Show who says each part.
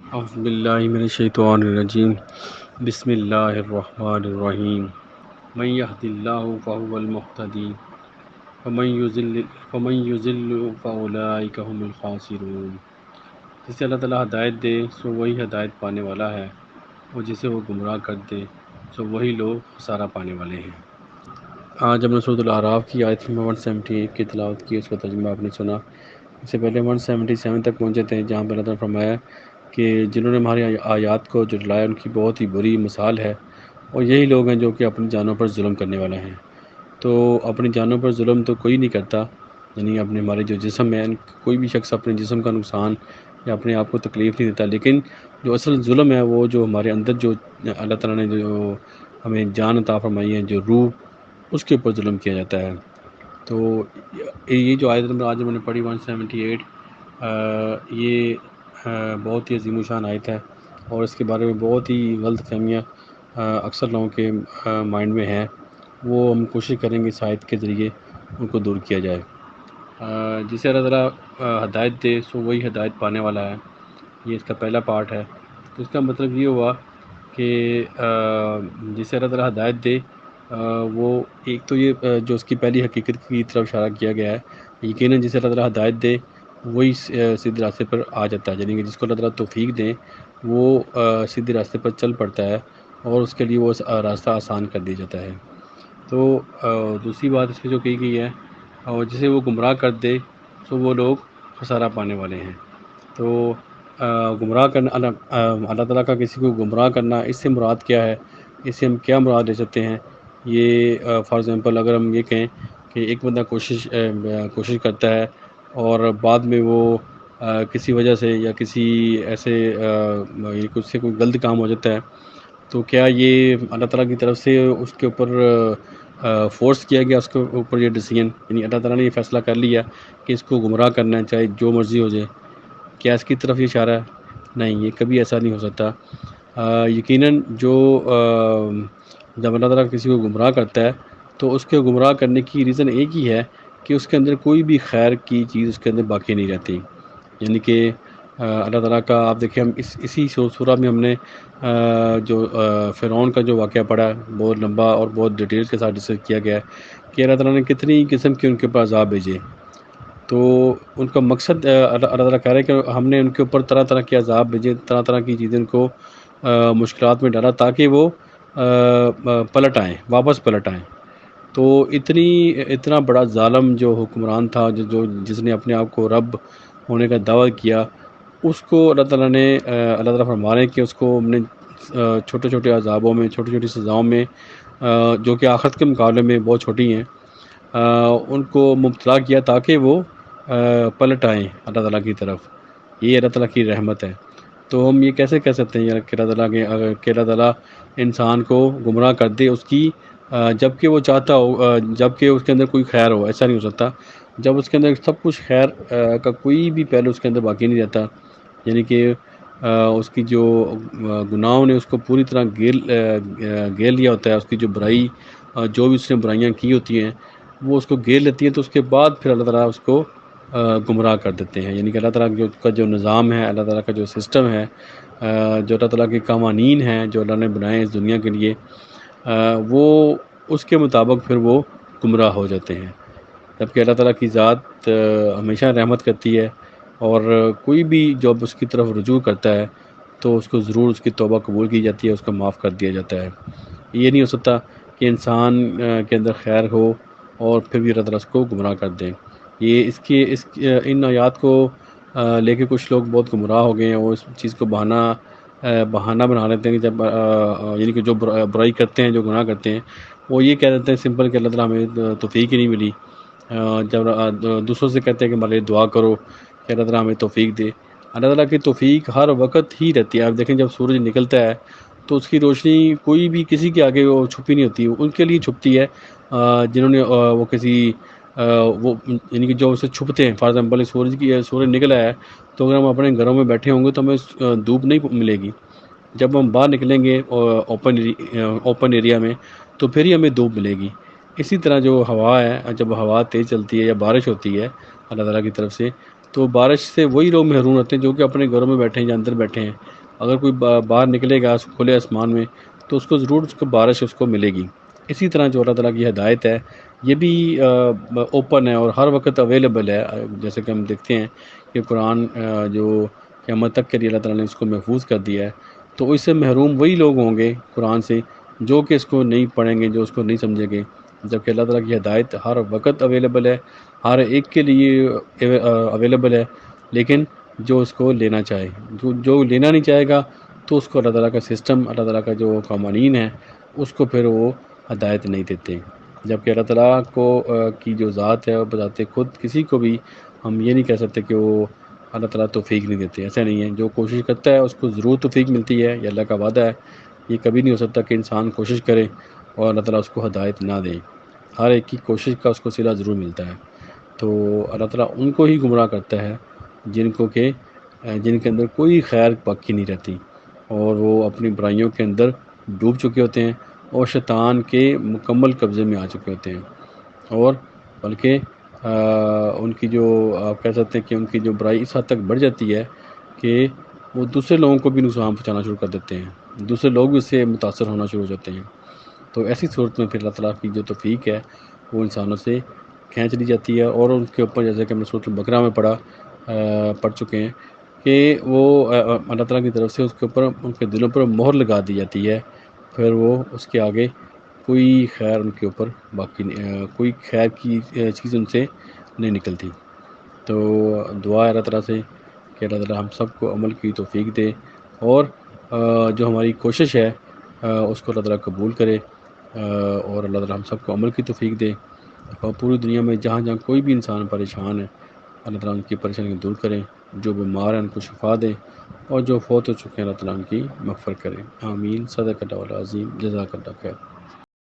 Speaker 1: اعوذ باللہ من الشیطان الرجیم بسم اللہ الرحمن الرحیم من یہد اللہ فہو المہتدی فمن یضل فاولئک هم الخاسرون۔ جسے اللہ تعالیٰ ہدایت دے سو وہی ہدایت پانے والا ہے، اور جسے وہ گمراہ کر دے سو وہی لوگ خسارہ پانے والے ہیں۔ آج ہم نے سورۃ الاعراف کی آیت نمبر 178 کی تلاوت کی، اس کا ترجمہ آپ نے سنا۔ اس سے پہلے 177 تک پہنچے تھے، جہاں پر اللہ تعالیٰ نے فرمایا کہ جنہوں نے ہماری آیات کو جھٹلایا ان کی بہت ہی بری مثال ہے، اور یہی لوگ ہیں جو کہ اپنی جانوں پر ظلم کرنے والے ہیں۔ تو اپنی جانوں پر ظلم تو کوئی نہیں کرتا، یعنی اپنے ہمارے جو جسم ہے، کوئی بھی شخص اپنے جسم کا نقصان یا اپنے آپ کو تکلیف نہیں دیتا، لیکن جو اصل ظلم ہے وہ جو ہمارے اندر جو اللہ تعالیٰ نے جو ہمیں جان عطا فرمائی ہے، جو روح، اس کے اوپر ظلم کیا جاتا ہے۔ تو یہ جو آیت نمبر آج ہم نے پڑھی 178، یہ بہت ہی عظیم الشان آیت ہے، اور اس کے بارے میں بہت ہی غلط فہمیاں اکثر لوگوں کے مائنڈ میں ہیں، وہ ہم کوشش کریں گے اس آیت کے ذریعے ان کو دور کیا جائے۔ جسے اللہ تعالیٰ ہدایت دے سو وہی ہدایت پانے والا ہے، یہ اس کا پہلا پارٹ ہے۔ تو اس کا مطلب یہ ہوا کہ جسے اللہ تعالیٰ ہدایت دے وہ ایک تو یہ جو اس کی پہلی حقیقت کی طرف اشارہ کیا گیا ہے، یقیناً جسے اللہ تعالیٰ ہدایت دے وہی سیدھے راستے پر آ جاتا ہے، یعنی کہ جس کو اللہ تعالیٰ توفیق دیں وہ سیدھے راستے پر چل پڑتا ہے، اور اس کے لیے وہ راستہ آسان کر دیا جاتا ہے۔ تو دوسری بات اس میں جو کہی گئی ہے، اور جسے وہ گمراہ کر دے تو وہ لوگ خسارہ پانے والے ہیں۔ تو گمراہ کرنا، اللہ تعالیٰ کا کسی کو گمراہ کرنا، اس سے مراد کیا ہے، اس سے ہم کیا مراد لے سکتے ہیں؟ یہ فار ایگزامپل اگر ہم یہ کہیں کہ ایک بندہ کوشش کرتا ہے، اور بعد میں وہ کسی وجہ سے یا کسی ایسے کچھ سے کوئی غلط کام ہو جاتا ہے، تو کیا یہ اللہ تعالیٰ کی طرف سے اس کے اوپر فورس کیا گیا، اس کے اوپر یہ ڈیسیجن، یعنی اللہ تعالیٰ نے یہ فیصلہ کر لیا کہ اس کو گمراہ کرنا ہے چاہے جو مرضی ہو جائے، کیا اس کی طرف یہ اشارہ ہے؟ نہیں، یہ کبھی ایسا نہیں ہو سکتا۔ یقیناً جو جب اللہ تعالیٰ کسی کو گمراہ کرتا ہے تو اس کے گمراہ کرنے کی ریزن ایک ہی ہے کہ اس کے اندر کوئی بھی خیر کی چیز اس کے اندر باقی نہیں رہتی، یعنی کہ اللہ تعالیٰ کا آپ دیکھیں، ہم اسی سورہ میں ہم نے جو فرعون کا جو واقعہ پڑھا ہے، بہت لمبا اور بہت ڈیٹیلز کے ساتھ ڈسکس کیا گیا ہے کہ اللہ تعالیٰ نے کتنی قسم کے ان کے اوپر عذاب بھیجے۔ تو ان کا مقصد اللہ تعالیٰ کہہ رہے ہیں کہ ہم نے ان کے اوپر طرح طرح کے عذاب بھیجے، طرح طرح کی چیزیں ان کو مشکلات میں ڈالا تاکہ وہ پلٹ آئیں، واپس پلٹ آئیں۔ تو اتنا بڑا ظالم جو حکمران تھا، جس نے اپنے آپ کو رب ہونے کا دعویٰ کیا، اس کو اللہ تعالیٰ نے اللہ تعالیٰ فرما رہے ہیں کہ اس کو ہم نے چھوٹے چھوٹے عذابوں میں، چھوٹی چھوٹی سزاؤں میں جو کہ آخرت کے مقابلے میں بہت چھوٹی ہیں، ان کو مبتلا کیا تاکہ وہ پلٹ آئیں اللہ تعالیٰ کی طرف۔ یہ اللہ تعالیٰ کی رحمت ہے۔ تو ہم یہ کیسے کہہ سکتے ہیں کہ اللہ تعالیٰ کہ اللہ تعالیٰ انسان کو گمراہ کر دے اس کی جب کہ وہ چاہتا ہو، جب کہ اس کے اندر کوئی خیر ہو؟ ایسا نہیں ہو سکتا۔ جب اس کے اندر سب کچھ خیر کا کوئی بھی پہلو اس کے اندر باقی نہیں رہتا، یعنی کہ اس کی جو گناہوں نے اس کو پوری طرح گھیر لیا ہوتا ہے، اس کی جو برائی، جو بھی اس نے برائیاں کی ہوتی ہیں وہ اس کو گھیر لیتی ہیں، تو اس کے بعد پھر اللہ تعالیٰ اس کو گمراہ کر دیتے ہیں۔ یعنی کہ اللہ تعالیٰ کا جو نظام ہے، اللہ تعالیٰ کا جو سسٹم ہے، جو اللہ تعالیٰ کے قوانین ہیں جو اللہ نے بنائے اس دنیا کے لیے، وہ اس کے مطابق پھر وہ گمراہ ہو جاتے ہیں۔ جبکہ اللہ تعالیٰ کی ذات ہمیشہ رحمت کرتی ہے، اور کوئی بھی جب اس کی طرف رجوع کرتا ہے تو اس کو ضرور اس کی توبہ قبول کی جاتی ہے، اس کو معاف کر دیا جاتا ہے۔ یہ نہیں ہو سکتا کہ انسان کے اندر خیر ہو اور پھر بھی اللہ تعالیٰ اس کو گمراہ کر دیں۔ یہ ان آیات کو لے کے کچھ لوگ بہت گمراہ ہو گئے ہیں، اور اس چیز کو بہانہ بنا لیتے ہیں کہ جب یعنی کہ جو برائی کرتے ہیں، جو گناہ کرتے ہیں، وہ یہ کہہ دیتے ہیں سمپل کہ اللہ تعالیٰ ہمیں توفیق ہی نہیں ملی۔ جب دوسروں سے کہتے ہیں کہ ہمارے لیے دعا کرو کہ اللہ تعالیٰ ہمیں توفیق دے، اللہ تعالیٰ کی توفیق ہر وقت ہی رہتی ہے۔ آپ دیکھیں جب سورج نکلتا ہے تو اس کی روشنی کوئی بھی کسی کے آگے وہ چھپی نہیں ہوتی، ان کے لیے چھپتی ہے جنہوں نے وہ کسی وہ یعنی کہ جو اسے چھپتے ہیں۔ فار ایگزامپل سورج نکلا ہے تو اگر ہم اپنے گھروں میں بیٹھے ہوں گے تو ہمیں دھوپ نہیں ملے گی، جب ہم باہر نکلیں گے اوپن ایریا میں تو پھر ہی ہمیں دھوپ ملے گی۔ اسی طرح جو ہوا ہے، جب ہوا تیز چلتی ہے یا بارش ہوتی ہے اللہ تعالیٰ کی طرف سے، تو بارش سے وہی لوگ محروم ہوتے ہیں جو کہ اپنے گھروں میں بیٹھے ہیں یا اندر بیٹھے ہیں، اگر کوئی باہر نکلے گا کھلے آسمان میں تو اس کو ضرور اس کو بارش اس کو ملے گی۔ اسی طرح جو اللہ تعالیٰ کی ہدایت ہے یہ بھی اوپن ہے اور ہر وقت اویلیبل ہے، جیسے کہ ہم دیکھتے ہیں کہ قرآن جو قیامت تک کے لیے اللہ تعالیٰ نے اس کو محفوظ کر دیا ہے، تو اس سے محروم وہی لوگ ہوں گے قرآن سے جو کہ اس کو نہیں پڑھیں گے، جو اس کو نہیں سمجھیں گے، جبکہ اللہ تعالیٰ کی ہدایت ہر وقت اویلیبل ہے، ہر ایک کے لیے اویلیبل ہے، لیکن جو اس کو لینا چاہے، جو لینا نہیں چاہے گا تو اس کو اللہ تعالیٰ کا سسٹم، اللہ تعالیٰ کا جو قوانین ہے اس کو پھر وہ ہدایت نہیں دیتے۔ جبکہ اللہ تعالیٰ کو کی جو ذات ہے وہ بذات خود کسی کو بھی ہم یہ نہیں کہہ سکتے کہ وہ اللہ تعالیٰ توفیق نہیں دیتے، ایسا نہیں ہے، جو کوشش کرتا ہے اس کو ضرور توفیق ملتی ہے، یہ اللہ کا وعدہ ہے۔ یہ کبھی نہیں ہو سکتا کہ انسان کوشش کرے اور اللہ تعالیٰ اس کو ہدایت نہ دے، ہر ایک کی کوشش کا اس کو صلہ ضرور ملتا ہے۔ تو اللہ تعالیٰ ان کو ہی گمراہ کرتا ہے جن کے اندر کوئی خیر باقی نہیں رہتی اور وہ اپنی برائیوں کے اندر ڈوب چکے ہوتے ہیں اور شیطان کے مکمل قبضے میں آ چکے ہوتے ہیں، اور بلکہ ان کی جو آپ کہہ سکتے ہیں کہ ان کی جو برائی اس حد تک بڑھ جاتی ہے کہ وہ دوسرے لوگوں کو بھی نقصان پہنچانا شروع کر دیتے ہیں، دوسرے لوگ بھی اس سے متاثر ہونا شروع ہو جاتے ہیں۔ تو ایسی صورت میں پھر اللہ تعالیٰ کی جو توفیق ہے وہ انسانوں سے کھینچ لی جاتی ہے، اور ان کے اوپر جیسے کہ ہم نے سورۃ البقرہ میں پڑھ چکے ہیں کہ وہ اللہ تعالیٰ کی طرف سے اس کے اوپر ان کے دلوں پر مہر لگا دی جاتی ہے، پھر وہ اس کے آگے کوئی خیر ان کے اوپر باقی نہیں، کوئی خیر کی چیز ان سے نہیں نکلتی۔ تو دعا ہے اللہ تعالیٰ سے کہ اللہ تعالیٰ ہم سب کو عمل کی توفیق دے، اور جو ہماری کوشش ہے اس کو اللہ تعالیٰ قبول کرے، اور اللہ تعالیٰ ہم سب کو عمل کی توفیق دے، اور پوری دنیا میں جہاں جہاں کوئی بھی انسان پریشان ہے اللہ تعالیٰ ان کی پریشانی دور کرے، جو بیمار ہیں ان کو شفا دے، اور جو فوت ہو چکے ہیں اللہ تعالیٰ ان کی مغفرت کرے۔ آمین۔ صدق اللہ العظیم۔ جزاک اللہ خیر۔